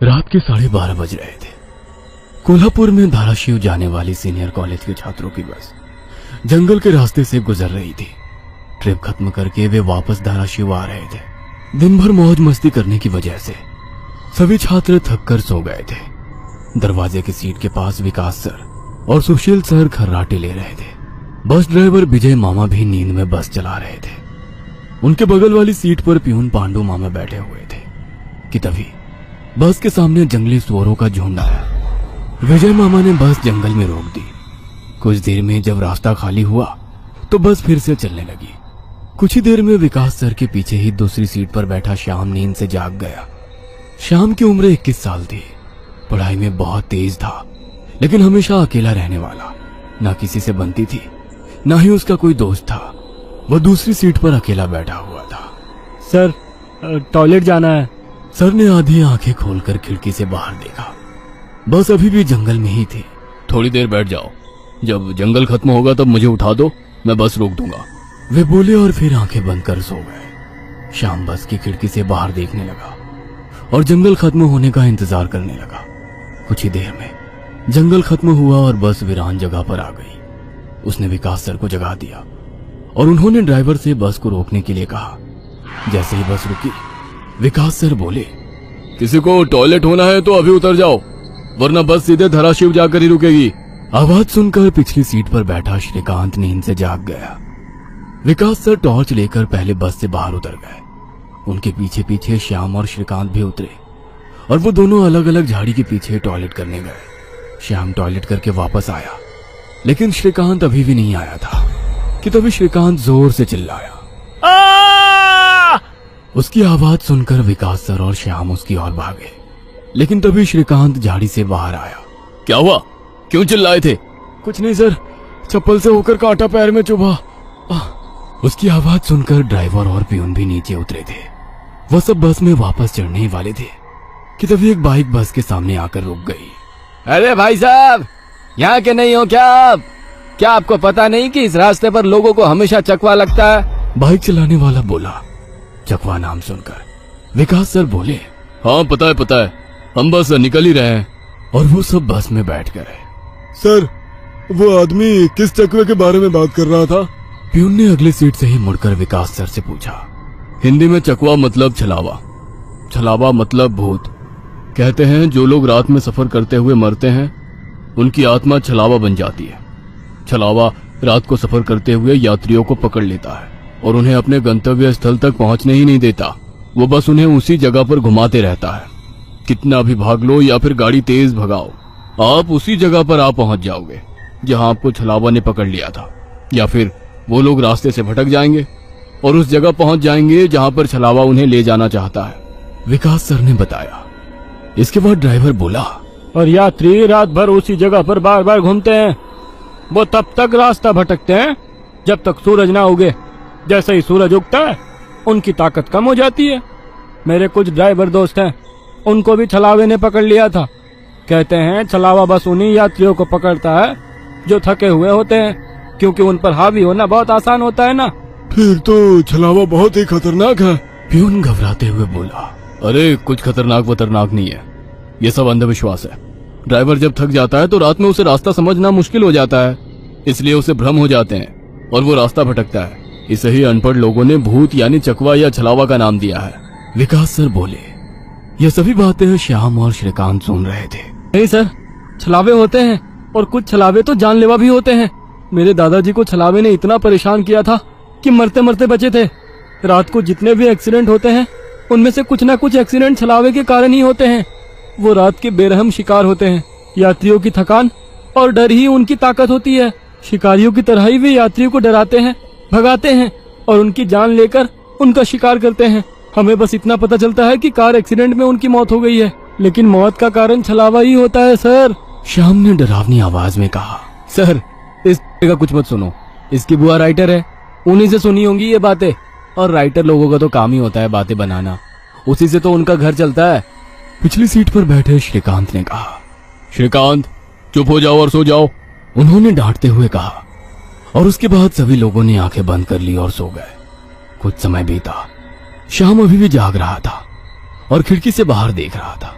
रात के 12:30 बज रहे थे। कोल्हापुर में धाराशिव जाने वाली सीनियर कॉलेज के छात्रों की बस जंगल के रास्ते से गुजर रही थी। ट्रिप खत्म करके वे वापस धाराशिव आ रहे थे। दिन भर मौज मस्ती करने की वजह से सभी छात्र थक कर सो गए थे। दरवाजे की सीट के पास विकास सर और सुशील सर खर्राटे ले रहे थे। बस ड्राइवर विजय मामा भी नींद में बस चला रहे थे। उनके बगल वाली सीट पर प्यून पांडु मामा बैठे हुए थे कि तभी बस के सामने जंगली सुअरों का झुंड आया। विजय मामा ने बस जंगल में रोक दी। कुछ देर में जब रास्ता खाली हुआ तो बस फिर से चलने लगी। कुछ ही देर में विकास सर के पीछे ही दूसरी सीट पर बैठा श्याम नींद से जाग गया। श्याम की उम्र 21 साल थी। पढ़ाई में बहुत तेज था, लेकिन हमेशा अकेला रहने वाला। ना किसी से बनती थी, ना ही उसका कोई दोस्त था। वह दूसरी सीट पर अकेला बैठा हुआ था। सर, टॉयलेट जाना है। सर ने आधी आंखें खोलकर खिड़की से बाहर देखा। बस अभी भी जंगल में ही थी। थोड़ी देर बैठ जाओ, जब जंगल खत्म होगा तब मुझे उठा दो, मैं बस रोक दूंगा। वे बोले और फिर आंखें बंद कर सो गए। श्याम बस की खिड़की से बाहर देखने लगा और जंगल खत्म होने का इंतजार करने लगा। कुछ ही देर में जंगल खत्म हुआ और बस वीरान जगह पर आ गई। उसने विकास सर को जगा दिया और उन्होंने ड्राइवर से बस को रोकने के लिए कहा। जैसे ही बस रुकी, विकास सर बोले, किसी को टॉयलेट होना है तो अभी उतर जाओ, वरना बस सीधे धाराशिव जाकर ही रुकेगी। आवाज सुनकर पिछली सीट पर बैठा श्रीकांत नींद से जाग गया। विकास सर टॉर्च लेकर पहले बस से बाहर उतर गए। उनके पीछे पीछे श्याम और श्रीकांत भी उतरे और वो दोनों अलग अलग झाड़ी के पीछे टॉयलेट करने गए। श्याम टॉयलेट करके वापस आया, लेकिन श्रीकांत अभी भी नहीं आया था कि तभी श्रीकांत जोर से चिल्लाया। उसकी आवाज सुनकर विकास सर और श्याम उसकी ओर भागे, लेकिन तभी श्रीकांत झाड़ी से बाहर आया। क्या हुआ, क्यों चिल्लाए थे? कुछ नहीं सर, चप्पल से होकर कांटा पैर में चुभा। उसकी आवाज सुनकर ड्राइवर और प्यून भी नीचे उतरे थे। वह सब बस में वापस चढ़ने ही वाले थे कि तभी एक बाइक बस के सामने आकर रुक गई। अरे भाई साहब, यहाँ के नहीं हो क्या आप? क्या आपको पता नहीं कि इस रास्ते पर लोगों को हमेशा चकवा लगता है? बाइक चलाने वाला बोला। चकवा नाम सुनकर विकास सर बोले, हाँ पता है, हम बस निकल ही रहे हैं। और वो सब बस में बैठ गए। सर, वो आदमी किस चकवे के बारे में बात कर रहा था? प्यून ने अगली सीट से ही मुड़कर विकास सर से पूछा। हिंदी में चकवा मतलब छलावा, छलावा मतलब भूत। कहते हैं जो लोग रात में सफर करते हुए मरते हैं, उनकी आत्मा छलावा बन जाती है। छलावा रात को सफर करते हुए यात्रियों को पकड़ लेता है और उन्हें अपने गंतव्य स्थल तक पहुंचने ही नहीं देता। वो बस उन्हें उसी जगह पर घुमाते रहता है। कितना भी भाग लो या फिर गाड़ी तेज भगाओ, आप उसी जगह पर आ पहुंच जाओगे जहां आपको छलावा ने पकड़ लिया था। या फिर वो लोग रास्ते से भटक जाएंगे और उस जगह पहुंच जाएंगे जहां पर छलावा उन्हें ले जाना चाहता है, विकास सर ने बताया। इसके बाद ड्राइवर बोला, और यात्री रात भर उसी जगह पर बार बार घूमते हैं। वो तब तक रास्ता भटकते हैं जब तक सूरज ना उगे। जैसे ही सूरज उगता है, उनकी ताकत कम हो जाती है। मेरे कुछ ड्राइवर दोस्त हैं, उनको भी छलावे ने पकड़ लिया था। कहते हैं छलावा बस उन्हीं यात्रियों को पकड़ता है जो थके हुए होते हैं, क्योंकि उन पर हावी होना बहुत आसान होता है ना। फिर तो छलावा बहुत ही खतरनाक है। प्यून घबराते हुए बोला, अरे कुछ खतरनाक नहीं है, ये सब अंधविश्वास है। ड्राइवर जब थक जाता है तो रात में उसे रास्ता समझना मुश्किल हो जाता है, इसलिए उसे भ्रम हो जाते हैं और वो रास्ता भटकता है। इसे ही अनपढ़ लोगों ने भूत यानी चकवा या छलावा का नाम दिया है, विकास सर बोले। ये सभी बातें श्याम और श्रीकांत सुन रहे थे। नहीं सर, छलावे होते हैं और कुछ छलावे तो जानलेवा भी होते हैं। मेरे दादाजी को छलावे ने इतना परेशान किया था कि मरते मरते बचे थे। रात को जितने भी एक्सीडेंट होते हैं, उनमें से कुछ ना कुछ एक्सीडेंट छलावे के कारण ही होते हैं। वो रात के बेरहम शिकार होते हैं। यात्रियों की थकान और डर ही उनकी ताकत होती है। शिकारियों की तरह ही वे यात्रियों को डराते हैं, भगाते हैं और उनकी जान लेकर उनका शिकार करते हैं। हमें बस इतना पता चलता है कि कार एक्सीडेंट में उनकी मौत हो गई है, लेकिन मौत का कारण छलावा ही होता है सर। श्याम ने डरावनी आवाज में कहा। सर, इस का कुछ मत सुनो, इसकी बुआ राइटर है, उन्हीं से सुनी होंगी ये बातें। और राइटर लोगों का तो काम ही होता है बातें बनाना, उसी से तो उनका घर चलता है। पिछली सीट पर बैठे श्रीकांत ने कहा। श्रीकांत, चुप हो जाओ और सो जाओ, उन्होंने डांटते हुए कहा। और उसके बाद सभी लोगों ने आंखें बंद कर ली और सो गए। कुछ समय बीता। श्याम अभी भी जाग रहा था और खिड़की से बाहर देख रहा था।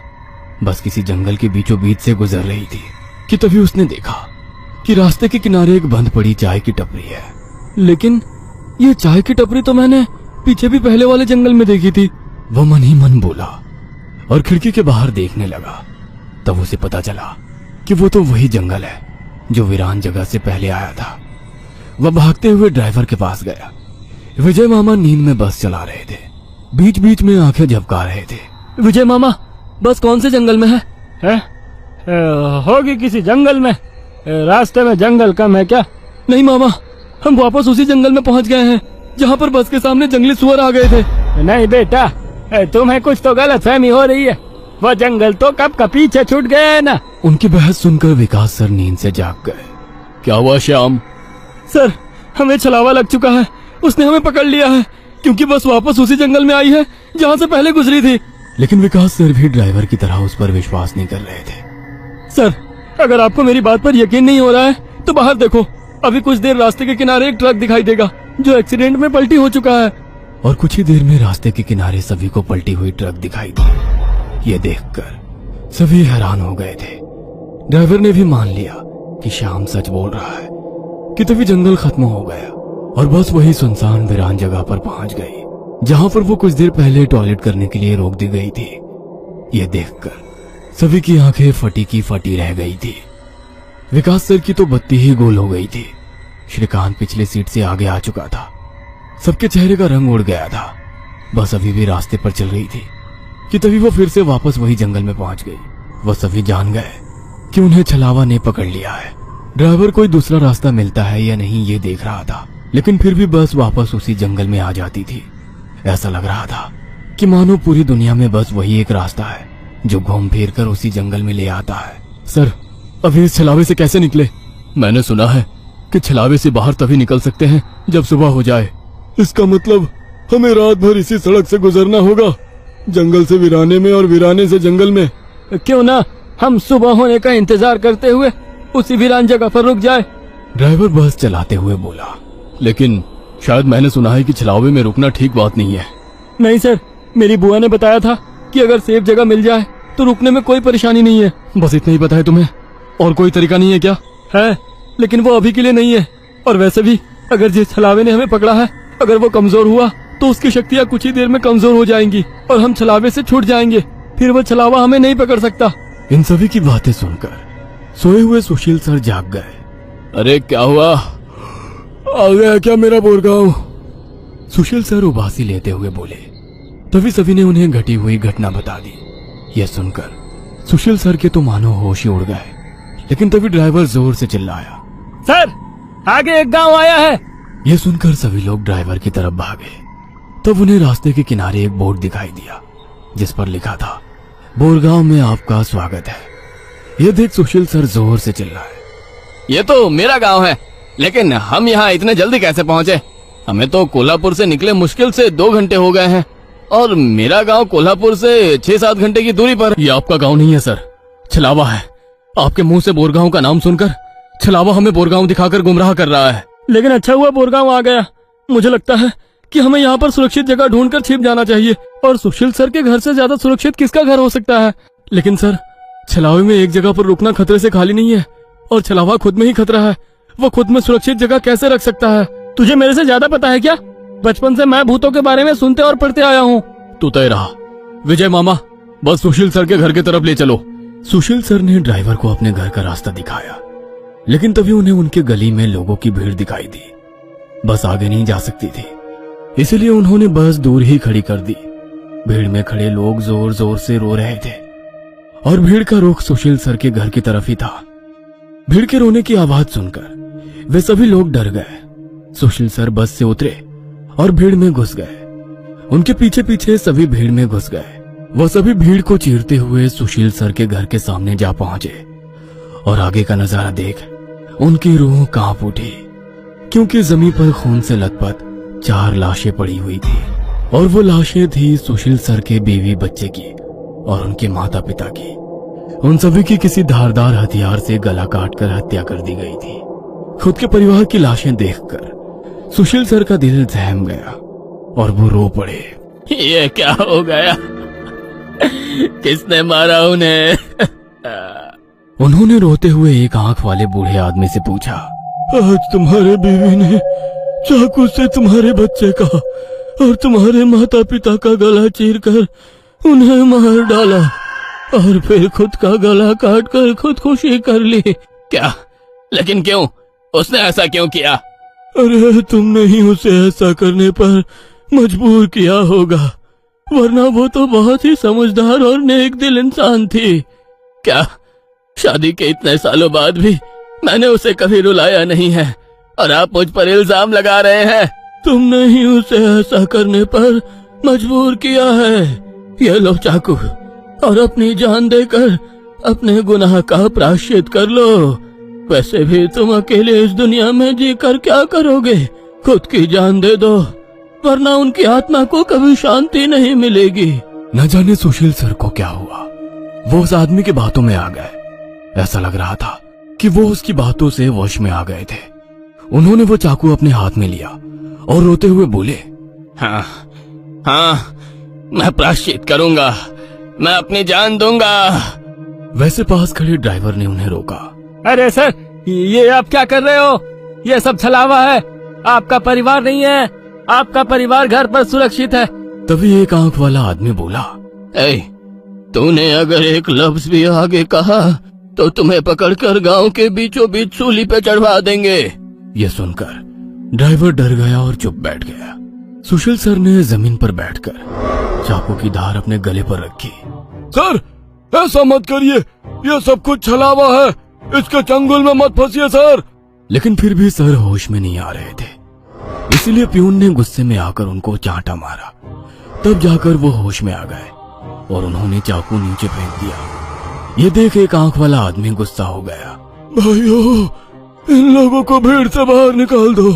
बस किसी जंगल के बीचों बीच से गुजर रही थी कि तभी उसने देखा कि रास्ते के किनारे एक बंद पड़ी चाय की टपरी है। लेकिन ये चाय की टपरी तो मैंने पीछे भी पहले वाले जंगल में देखी थी। वो मन ही मन बोला और खिड़की के बाहर देखने लगा। तब उसे पता चला कि वो तो वही जंगल है जो वीरान जगह से पहले आया था। वह भागते हुए ड्राइवर के पास गया। विजय मामा नींद में बस चला रहे थे, बीच बीच में आंखें झपका रहे थे। विजय मामा, बस कौन से जंगल में है? होगी किसी जंगल में। रास्ते में जंगल कम है क्या? नहीं मामा, हम वापस उसी जंगल में पहुंच गए हैं जहां पर बस के सामने जंगली सुअर आ गए थे। नहीं बेटा, तुम्हें कुछ तो गलतफहमी हो रही है। वो जंगल तो कब का पीछे छूट गया है ना। उनकी बहस सुनकर विकास सर नींद से जाग गए। क्या हुआ श्याम? सर, हमें छलावा लग चुका है। उसने हमें पकड़ लिया है क्योंकि बस वापस उसी जंगल में आई है जहां से पहले गुजरी थी। लेकिन विकास सर भी ड्राइवर की तरह उस पर विश्वास नहीं कर रहे थे। सर, अगर आपको मेरी बात पर यकीन नहीं हो रहा है तो बाहर देखो। अभी कुछ देर रास्ते के किनारे एक ट्रक दिखाई देगा जो एक्सीडेंट में पलटी हो चुका है। और कुछ ही देर में रास्ते के किनारे सभी को पलटी हुई ट्रक दिखाई दी। ये देखकर सभी हैरान हो गए थे। ड्राइवर ने भी मान लिया कि श्याम सच बोल रहा है कि तभी जंगल खत्म हो गया और बस वही सुनसान वीरान जगह पर पहुंच गई जहां पर वो कुछ देर पहले टॉयलेट करने के लिए रोक दी गई थी। ये देखकर सभी की आंखें फटी की फटी रह गई थी। विकास सर की तो बत्ती ही गोल हो गई थी। श्रीकांत पिछले सीट से आगे आ चुका था। सबके चेहरे का रंग उड़ गया था। बस अभी भी रास्ते पर चल रही थी कि तभी वो फिर से वापस वही जंगल में पहुंच गई। वो सभी जान गए कि उन्हें छलावा ने पकड़ लिया है। ड्राइवर कोई दूसरा रास्ता मिलता है या नहीं ये देख रहा था, लेकिन फिर भी बस वापस उसी जंगल में आ जाती थी। ऐसा लग रहा था कि मानो पूरी दुनिया में बस वही एक रास्ता है जो घूम फिर कर उसी जंगल में ले आता है। सर, अभी इस छलावे से कैसे निकले? मैंने सुना है कि छलावे से बाहर तभी निकल सकते हैं जब सुबह हो जाए। इसका मतलब हमें रात भर इसी सड़क से गुजरना होगा, जंगल से वीराने में और वीराने से जंगल में। क्यों ना हम सुबह होने का इंतजार करते हुए उसी वीरान जगह पर रुक जाए। ड्राइवर बस चलाते हुए बोला। लेकिन शायद मैंने सुना है कि छलावे में रुकना ठीक बात नहीं है। नहीं सर, मेरी बुआ ने बताया था कि अगर सेफ जगह मिल जाए तो रुकने में कोई परेशानी नहीं है। बस इतना ही पता है तुम्हें? और कोई तरीका नहीं है क्या? है, लेकिन वो अभी के लिए नहीं है। और वैसे भी अगर जिस छलावे ने हमें पकड़ा है, अगर वो कमजोर हुआ तो उसकी शक्तियाँ कुछ ही देर में कमजोर हो जाएंगी और हम छलावे से छूट जाएंगे। फिर वो छलावा हमें नहीं पकड़ सकता। इन सभी की बातें सुनकर सोए हुए सुशील सर जाग गए। अरे क्या हुआ? आ गया क्या मेरा बोरगांव? सुशील सर उबासी लेते हुए बोले। तभी सभी ने उन्हें घटी हुई घटना बता दी। यह सुनकर सुशील सर के तो मानो होश ही उड़ गए। लेकिन तभी ड्राइवर जोर से चिल्लाया, सर, आगे एक गांव आया है। यह सुनकर सभी लोग ड्राइवर की तरफ भागे। तब उन्हें रास्ते के किनारे एक बोर्ड दिखाई दिया जिस पर लिखा था, बोरगांव में आपका स्वागत है। यह देख सुशील सर जोर से चिल्लाए, ये तो मेरा गांव है, लेकिन हम यहाँ इतने जल्दी कैसे पहुँचे? हमें तो कोल्हापुर से निकले मुश्किल से 2 घंटे हो गए हैं और मेरा गांव कोल्हापुर से 6-7 घंटे की दूरी पर। यह आपका गांव नहीं है सर, छलावा है। आपके मुंह से बोरगांव का नाम सुनकर छलावा हमें बोरगांव दिखाकर गुमराह कर रहा है। लेकिन अच्छा हुआ बोरगांव आ गया। मुझे लगता है कि हमें यहाँ पर सुरक्षित जगह ढूंढकर छिप जाना चाहिए। और सुशील सर के घर से ज्यादा सुरक्षित किसका घर हो सकता है? लेकिन सर, छलावे में एक जगह पर रुकना खतरे से खाली नहीं है और छलावा खुद में ही खतरा है। वो खुद में सुरक्षित जगह कैसे रख सकता है? तुझे मेरे से ज्यादा पता है क्या? बचपन से मैं भूतों के बारे में सुनते और पढ़ते आया हूँ। तू तय रहा। विजय मामा, बस सुशील सर के घर की तरफ ले चलो। सुशील सर ने ड्राइवर को अपने घर का रास्ता दिखाया, लेकिन तभी उन्हें उनके गली में लोगों की भीड़ दिखाई दी। बस आगे नहीं जा सकती थी, इसलिए उन्होंने बस दूर ही खड़ी कर दी। भीड़ में खड़े लोग जोर जोर से रो रहे थे और भीड़ का रुख सुशील सर के घर की तरफ ही था। भीड़ के रोने की आवाज सुनकर वे सभी लोग डर गए। सुशील सर बस से उतरे और भीड़ में घुस गए। उनके पीछे पीछे सभी भीड़ में घुस गए। वह सभी भीड़ को चीरते हुए सुशील सर के घर के सामने जा पहुंचे और आगे का नजारा देख उनकी रूह कांप उठी, क्योंकि जमीन पर खून से लथपथ 4 लाशें पड़ी हुई थी और वो लाशें थी सुशील सर के बीवी बच्चे की और उनके माता पिता की। उन सभी की किसी धारदार हथियार से गला काटकर हत्या कर दी गई थी। खुद के परिवार की लाशें देखकर सुशील सर का दिल सहम गया और वो रो पड़े। ये क्या हो गया? किसने मारा उन्हें? उन्होंने रोते हुए एक आंख वाले बूढ़े आदमी से पूछा। आज तुम्हारे बीवी ने चाकू से तुम्हारे बच्चे का और तुम्हारे माता पिता का गला चीरकर उन्हें मार डाला और फिर खुद का गला काटकर खुदकुशी कर ली। क्या? लेकिन क्यों? उसने ऐसा क्यों किया? अरे तुमने ही उसे ऐसा करने पर मजबूर किया होगा, वरना वो तो बहुत ही समझदार और नेक दिल इंसान थी। क्या? शादी के इतने सालों बाद भी मैंने उसे कभी रुलाया नहीं है और आप मुझ पर इल्जाम लगा रहे हैं? तुमने ही उसे ऐसा करने पर मजबूर किया है। ये लो चाकू और अपनी जान देकर अपने गुनाह का प्रायश्चित कर लो। वैसे भी तुम अकेले इस दुनिया में जीकर क्या करोगे? खुद की जान दे दो, वरना उनकी आत्मा को कभी शांति नहीं मिलेगी। न जाने सुशील सर को क्या हुआ, वो उस आदमी की बातों में आ गए। ऐसा लग रहा था कि वो उसकी बातों से वश में आ गए थे। उन्होंने वो चाकू अपने हाथ में लिया और रोते हुए बोले, हाँ हाँ, मैं प्रायश्चित करूंगा, मैं अपनी जान दूंगा। वैसे पास खड़े ड्राइवर ने उन्हें रोका। अरे सर, ये आप क्या कर रहे हो? ये सब छलावा है, आपका परिवार नहीं है। आपका परिवार घर पर सुरक्षित है। तभी एक आंख वाला आदमी बोला, ए, तूने अगर एक लफ्ज भी आगे कहा तो तुम्हें पकड़कर गांव के बीचों बीच सूली पे चढ़वा देंगे। ये सुनकर ड्राइवर डर गया और चुप बैठ गया। सुशील सर ने जमीन पर बैठकर चाकू की धार अपने गले पर रखी। सर, ऐसा मत करिए, ये सब कुछ छलावा है, इसके चंगुल में मत फंसिए सर। लेकिन फिर भी सर होश में नहीं आ रहे थे, इसीलिए प्यून ने गुस्से में आकर उनको चांटा मारा। तब जाकर वो होश में आ गए और उन्होंने चाकू नीचे फेंक दिया। ये देख एक आंख वाला आदमी गुस्सा हो गया। भाइयों, इन लोगों को भीड़ से बाहर निकाल दो,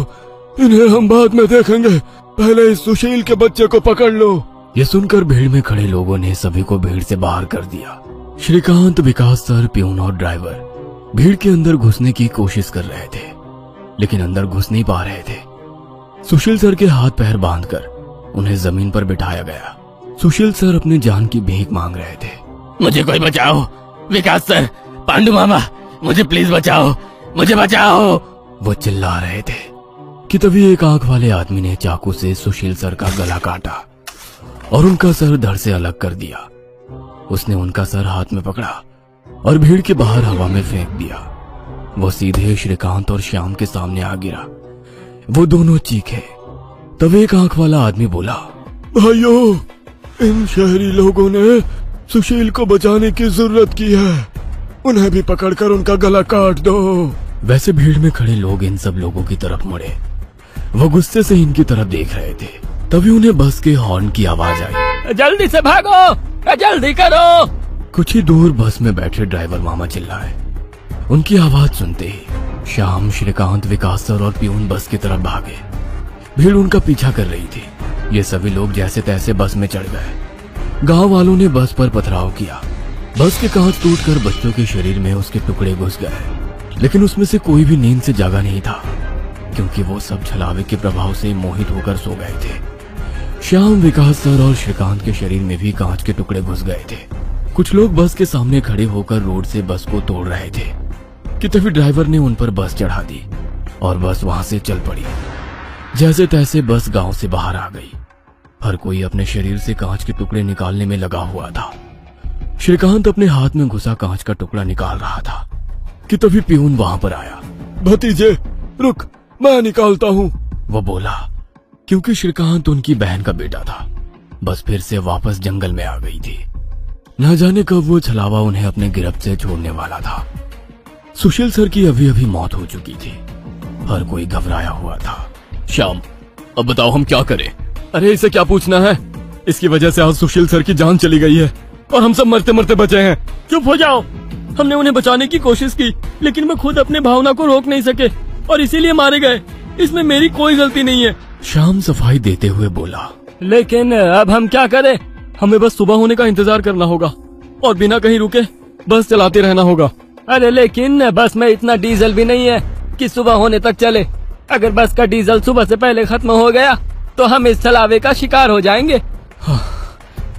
इन्हें हम बाद में देखेंगे, पहले इस सुशील के बच्चे को पकड़ लो। ये सुनकर भीड़ में खड़े लोगों ने सभी को भीड़ से बाहर कर दिया। श्रीकांत, विकास सर, प्यून और ड्राइवर भीड़ के अंदर घुसने की कोशिश कर रहे थे, लेकिन अंदर घुस नहीं पा रहे थे। सुशील सर के हाथ पैर बांधकर उन्हें जमीन पर बिठाया गया। सुशील सर अपनी जान की भीख मांग रहे थे। मुझे कोई बचाओ, विकास सर, पांडु मामा, मुझे प्लीज बचाओ, मुझे बचाओ। वो चिल्ला रहे थे कि तभी एक आंख वाले आदमी ने चाकू से सुशील सर का गला काटा और उनका सर धड़ से अलग कर दिया। उसने उनका सर हाथ में पकड़ा और भीड़ के बाहर हवा में फेंक दिया। वो सीधे श्रीकांत और श्याम के सामने आ गिरा। वो दोनों चीखे। तब एक आंख वाला आदमी बोला, भाइयों, इन शहरी लोगों ने सुशील को बचाने की जरूरत की है, उन्हें भी पकड़कर उनका गला काट दो। वैसे भीड़ में खड़े लोग इन सब लोगों की तरफ मुड़े। वो गुस्से से इनकी तरफ देख रहे थे। तभी उन्हें बस के हॉर्न की आवाज आई। जल्दी से भागो, जल्दी करो। कुछ ही दूर बस में बैठे ड्राइवर मामा चिल्लाए। उनकी आवाज सुनते ही श्याम, श्रीकांत, विकास सर और प्यून बस की तरफ भागे। भीड़ उनका पीछा कर रही थी। ये सभी लोग जैसे तैसे बस में चढ़ गए। गांव वालों ने बस पर पथराव किया। बस के कांच टूटकर बच्चों के शरीर में उसके टुकड़े घुस गए, लेकिन उसमें से कोई भी नींद से जागा नहीं था, क्योंकि वो सब छलावे के प्रभाव से मोहित होकर सो गए थे। श्याम, विकास सर और श्रीकांत के शरीर में भी कांच के टुकड़े घुस गए थे। कुछ लोग बस के सामने खड़े होकर रोड से बस को तोड़ रहे थे कि तभी ड्राइवर ने उन पर बस चढ़ा दी और बस वहां से चल पड़ी। जैसे तैसे बस गांव से बाहर आ गई। हर कोई अपने शरीर से कांच के टुकड़े निकालने में लगा हुआ था। श्रीकांत अपने हाथ में घुसा कांच का टुकड़ा निकाल रहा था कि तभी प्यून वहां पर आया। भतीजे, रुक, मैं निकालता हूँ, वो बोला, क्योंकि श्रीकांत उनकी बहन का बेटा था। बस फिर से वापस जंगल में आ गई थी। न जाने कब वो छलावा उन्हें अपने गिरफ्त से छोड़ने वाला था। सुशील सर की अभी अभी मौत हो चुकी थी। हर कोई घबराया हुआ था। श्याम, अब बताओ हम क्या करें? अरे इसे क्या पूछना है, इसकी वजह से आज सुशील सर की जान चली गई है और हम सब मरते मरते बचे हैं। चुप हो जाओ। हमने उन्हें बचाने की कोशिश की, लेकिन मैं खुद अपने भावना को रोक नहीं सके और इसीलिए मारे गए। इसमें मेरी कोई गलती नहीं है। श्याम सफाई देते हुए बोला, लेकिन अब हम क्या करें? हमें बस सुबह होने का इंतजार करना होगा और बिना कहीं रुके बस चलाते रहना होगा। अरे लेकिन बस में इतना डीजल भी नहीं है कि सुबह होने तक चले। अगर बस का डीजल सुबह से पहले खत्म हो गया तो हम इस छलावे का शिकार हो जाएंगे। हाँ,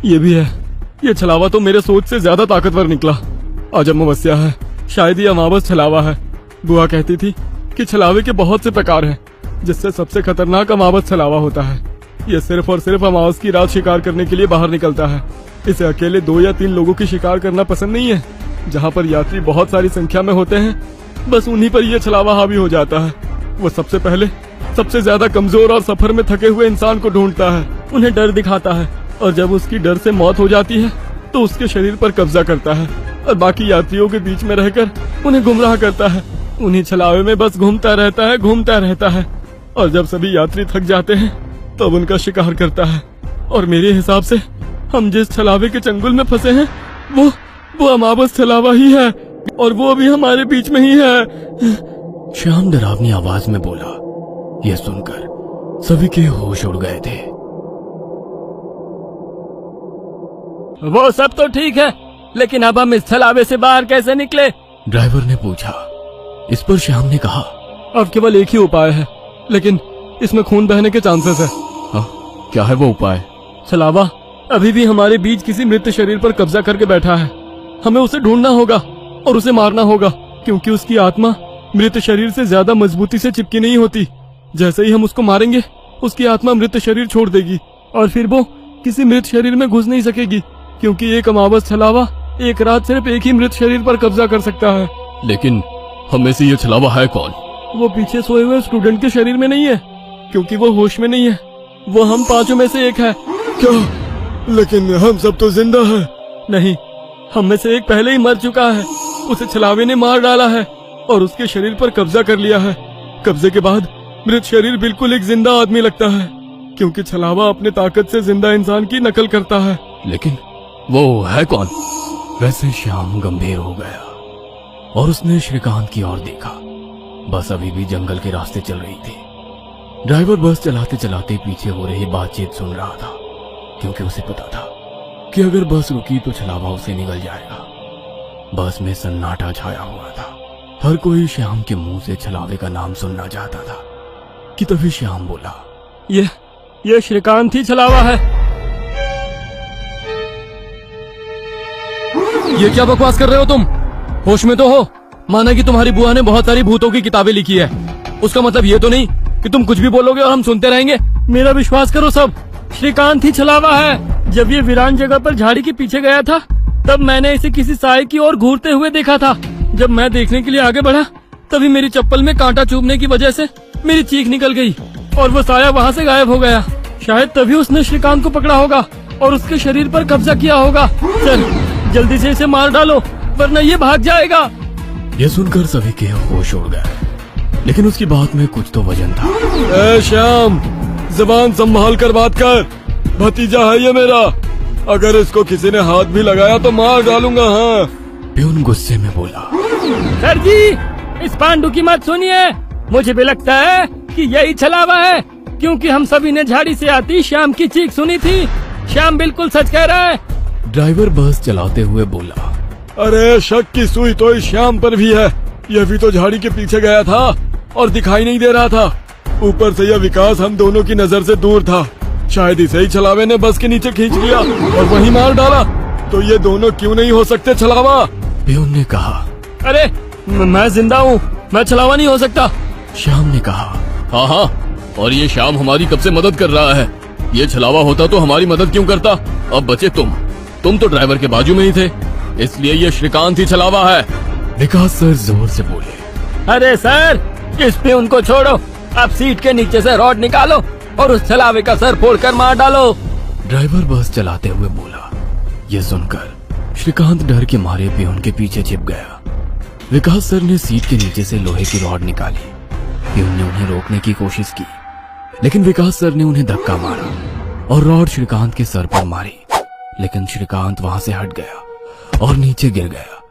ये भी है, ये छलावा तो मेरे सोच से ज्यादा ताकतवर निकला। आज अमावस्या है, शायद ये अमावस छलावा है। बुआ कहती थी कि छलावे के बहुत से प्रकार हैं, जिससे सबसे खतरनाक अमावस छलावा होता है। ये सिर्फ और सिर्फ अमावस की रात शिकार करने के लिए बाहर निकलता है। इसे अकेले 2 या 3 लोगों की शिकार करना पसंद नहीं है। जहाँ पर यात्री बहुत सारी संख्या में होते हैं, बस उन्हीं पर यह छलावा हावी हो जाता है। वो सबसे पहले सबसे ज्यादा कमजोर और सफर में थके हुए इंसान को ढूंढता है, उन्हें डर दिखाता है, और जब उसकी डर से मौत हो जाती है तो उसके शरीर पर कब्जा करता है और बाकी यात्रियों के बीच में रहकर उन्हें गुमराह करता है। उन्हीं छलावे में बस घूमता रहता है और जब सभी यात्री थक जाते हैं तब उनका शिकार करता है। और मेरे हिसाब से हम जिस छलावे के चंगुल में फंसे हैं वो अमावस छलावा ही है, और वो अभी हमारे बीच में ही है। श्याम डरावनी आवाज में बोला। यह सुनकर सभी के होश उड़ गए थे। वो सब तो ठीक है, लेकिन अब हम इस छलावे से बाहर कैसे निकले? ड्राइवर ने पूछा। इस पर श्याम ने कहा, अब केवल एक ही उपाय है, लेकिन इसमें खून बहने के चांसेस है। हाँ, क्या है वो उपाय? छलावा अभी भी हमारे बीच किसी मृत शरीर पर कब्जा करके बैठा है। हमें उसे ढूंढना होगा और उसे मारना होगा, क्योंकि उसकी आत्मा मृत शरीर से ज्यादा मजबूती से चिपकी नहीं होती। जैसे ही हम उसको मारेंगे, उसकी आत्मा मृत शरीर छोड़ देगी और फिर वो किसी मृत शरीर में घुस नहीं सकेगी, क्योंकि एक अमावस छलावा एक रात सिर्फ एक ही मृत शरीर पर कब्जा कर सकता है। लेकिन हमें से ये छलावा है कौन? वो पीछे सोए हुए स्टूडेंट के शरीर में नहीं है, क्योंकि वो होश में नहीं है। वो हम 5 में से एक है। क्या? लेकिन हम सब तो जिंदा हैं। नहीं, हम में से एक पहले ही मर चुका है। उसे छलावे ने मार डाला है और उसके शरीर पर कब्जा कर लिया है। कब्जे के बाद मृत शरीर बिल्कुल एक जिंदा आदमी लगता है, क्योंकि छलावा अपने ताकत से जिंदा इंसान की नकल करता है। लेकिन वो है कौन? वैसे श्याम गंभीर हो गया और उसने श्रीकांत की ओर देखा। बस अभी भी जंगल के रास्ते चल रही थी। ड्राइवर बस चलाते चलाते पीछे हो रही बातचीत सुन रहा था, क्योंकि उसे पता था कि अगर बस रुकी तो छलावा उसे निगल जाएगा। बस में सन्नाटा छाया हुआ था। हर कोई श्याम के मुंह से छलावे का नाम सुनना चाहता था कि तभी श्याम बोला, ये श्रीकांत ही छलावा है। ये क्या बकवास कर रहे हो तुम? होश में तो हो? माना कि तुम्हारी बुआ ने बहुत सारी भूतों की किताबें लिखी है, उसका मतलब ये तो नहीं कि तुम कुछ भी बोलोगे और हम सुनते रहेंगे। मेरा विश्वास करो सब, श्रीकांत ही छलावा है। जब ये वीरान जगह पर झाड़ी के पीछे गया था, तब मैंने इसे किसी साए की ओर घूरते हुए देखा था। जब मैं देखने के लिए आगे बढ़ा, तभी मेरी चप्पल में कांटा चुभने की वजह से मेरी चीख निकल गई और वो साया वहाँ से गायब हो गया। शायद तभी उसने श्रीकांत को पकड़ा होगा और उसके शरीर पर कब्जा किया होगा। चल जल्दी से इसे मार डालो, वरना ये भाग जाएगा। यह सुनकर सभी के होश उड़ गए, लेकिन उसकी बात में कुछ तो वजन था। ए श्याम, जबान संभाल कर बात कर। भतीजा है ये मेरा, अगर इसको किसी ने हाथ भी लगाया तो मार डालूंगा। हाँ। प्यून गुस्से में बोला, सर जी, इस पांडु की मत सुनिए। मुझे भी लगता है कि यही छलावा है, क्योंकि हम सभी ने झाड़ी से आती श्याम की चीख सुनी थी। श्याम बिल्कुल सच कह रहा है। ड्राइवर बस चलाते हुए बोला, अरे शक की सुई तो इस श्याम पर भी है। यह भी तो झाड़ी के पीछे गया था और दिखाई नहीं दे रहा था। ऊपर से यह विकास हम दोनों की नजर से दूर था। शायद इसे ही छलावे ने बस के नीचे खींच लिया और वहीं मार डाला। तो ये दोनों क्यों नहीं हो सकते छलावा? प्यून ने कहा। अरे मैं जिंदा हूँ, मैं छलावा नहीं हो सकता। श्याम ने कहा, हाँ, और ये श्याम हमारी कब से मदद कर रहा है। ये छलावा होता तो हमारी मदद क्यों करता? अब बचे तुम तो ड्राइवर के बाजू में ही थे, इसलिए ये श्रीकांत ही छलावा है। विकास सर जोर से बोले, अरे सर, इस पे उनको छोड़ो। अब सीट के नीचे से रॉड निकालो और उस छलावे का सर फोड़कर मार डालो। ड्राइवर बस चलाते हुए बोला। यह सुनकर श्रीकांत डर के मारे प्यून के पीछे छिप गया। विकास सर ने सीट के नीचे से लोहे की रॉड निकाली। प्यून ने उन्हें रोकने की कोशिश की, लेकिन विकास सर ने उन्हें धक्का मारा और रॉड श्रीकांत के सर पर मारी। लेकिन श्रीकांत वहां से हट गया और नीचे गिर गया।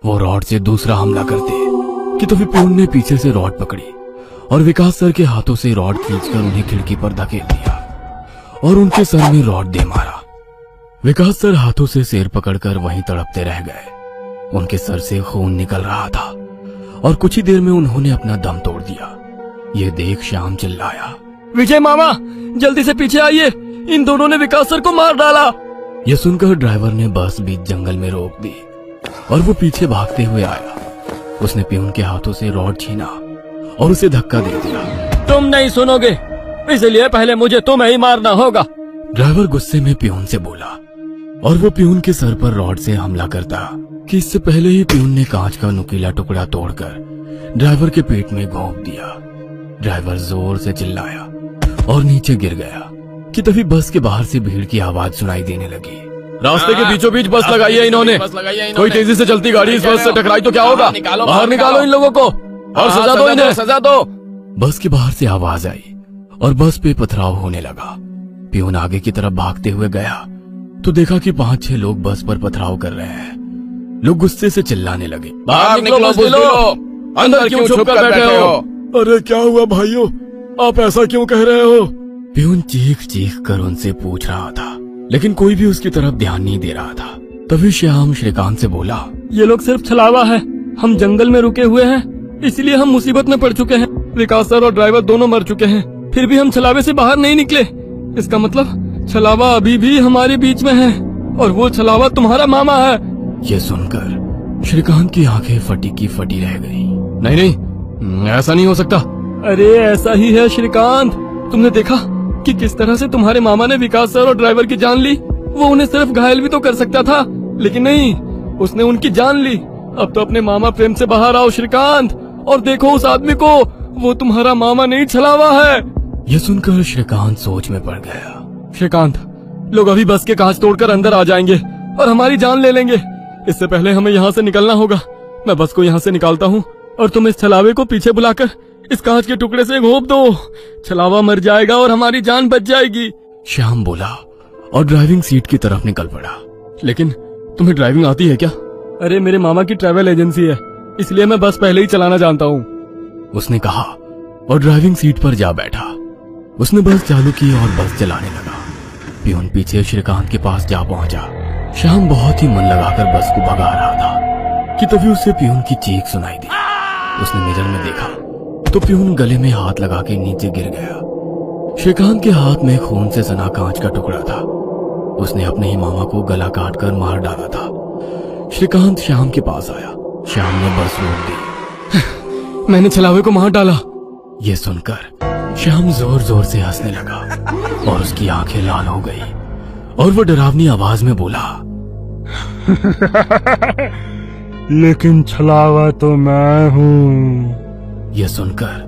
वो रॉड से दूसरा हमला करते कि तभी प्यून ने पीछे से रॉड पकड़ी और विकास सर के हाथों से रॉड खींचकर उन्हें खिड़की पर धकेल दिया और उनके सर में रॉड दे मारा। विकास सर हाथों से सिर पकड़कर वहीं तड़पते रह गए। उनके सर से खून निकल रहा था और कुछ ही देर में उन्होंने अपना दम तोड़ दिया। ये देख श्याम चिल्लाया, विजय मामा, जल्दी से पीछे आइए, इन दोनों ने विकास सर को मार डाला। यह सुनकर ड्राइवर ने बस बीच जंगल में रोक दी और वो पीछे भागते हुए आया। उसने प्यून के हाथों से रॉड छीना और उसे धक्का दे दिया। तुम नहीं सुनोगे, इसलिए पहले मुझे तुम्हें ही मारना होगा। ड्राइवर गुस्से में प्यून से बोला और वो प्यून के सर पर रॉड से हमला करता कि इससे पहले ही प्यून ने कांच का नुकीला टुकड़ा तोड़कर ड्राइवर के पेट में घोंप दिया। ड्राइवर जोर से चिल्लाया और नीचे गिर गया कि तभी बस के बाहर से भीड़ की आवाज सुनाई देने लगी। रास्ते के बीचों बीच बस लगाई है इन्होंने। कोई तेजी से चलती गाड़ी इस बस से टकराई तो क्या होगा? बाहर निकालो इन लोगों को और सजा दो इन्हें, सजा दो। बस के बाहर से आवाज आई और बस पे पथराव होने लगा। प्यून आगे की तरफ भागते हुए गया तो देखा कि 5-6 लोग बस पर पथराव कर रहे हैं। लोग गुस्से से चिल्लाने लगे, बाहर निकलो बुज़दिलो, अंदर क्यों छुप कर बैठे हो? अरे क्या हुआ भाइयों, आप ऐसा क्यों कह रहे हो? प्यून चीख चीख कर उनसे पूछ रहा था, लेकिन कोई भी उसकी तरफ ध्यान नहीं दे रहा था। तभी श्याम श्रीकांत से बोला, ये लोग सिर्फ छलावा है। हम जंगल में रुके हुए हैं, इसलिए हम मुसीबत में पड़ चुके हैं। विकास सर और ड्राइवर दोनों मर चुके हैं, फिर भी हम छलावे से बाहर नहीं निकले। इसका मतलब छलावा अभी भी हमारे बीच में है और वो छलावा तुम्हारा मामा है। ये सुनकर श्रीकांत की आंखें फटी की फटी रह गई। नहीं नहीं, ऐसा नहीं हो सकता। अरे ऐसा ही है श्रीकांत, तुमने देखा कि किस तरह से तुम्हारे मामा ने विकास सर और ड्राइवर की जान ली। वो उन्हें सिर्फ घायल भी तो कर सकता था, लेकिन नहीं, उसने उनकी जान ली। अब तो अपने मामा प्रेम से बाहर आओ श्रीकांत और देखो उस आदमी को, वो तुम्हारा मामा नहीं छलावा है। ये सुनकर श्रीकांत सोच में पड़ गया। श्रीकांत, लोग अभी बस के कांच तोड़कर अंदर आ जाएंगे और हमारी जान ले लेंगे। इससे पहले हमें यहाँ से निकलना होगा। मैं बस को यहाँ से निकालता हूँ और तुम इस छलावे को पीछे बुलाकर इस कांच के टुकड़े से घोंप दो। छलावा मर जाएगा और हमारी जान बच जाएगी। श्याम बोला और ड्राइविंग सीट की तरफ निकल पड़ा। लेकिन तुम्हें ड्राइविंग आती है क्या? अरे मेरे मामा की ट्रैवल एजेंसी है, इसलिए मैं बस पहले ही चलाना जानता हूँ, उसने कहा और ड्राइविंग सीट पर जा बैठा। उसने बस चालू की और बस चलाने लगा। प्यून पीछे श्रीकांत के पास जा पहुंचा। श्याम बहुत ही मन लगाकर बस को भगा रहा था कि तभी उसे प्यून की चीख सुनाई दी। उसने मिरर में देखा तो प्यून गले में हाथ लगा के नीचे गिर गया। श्रीकांत के हाथ में खून से सना कांच का टुकड़ा था। उसने अपने ही मामा को गला काट कर मार डाला था। श्रीकांत श्याम के पास आया। श्याम ने बस रोक दी। मैंने छलावे को मार डाला। ये सुनकर श्याम जोर जोर से हंसने लगा और उसकी आंखें लाल हो गई और वो डरावनी आवाज में बोला, लेकिन छलावा तो मैं हूँ। यह सुनकर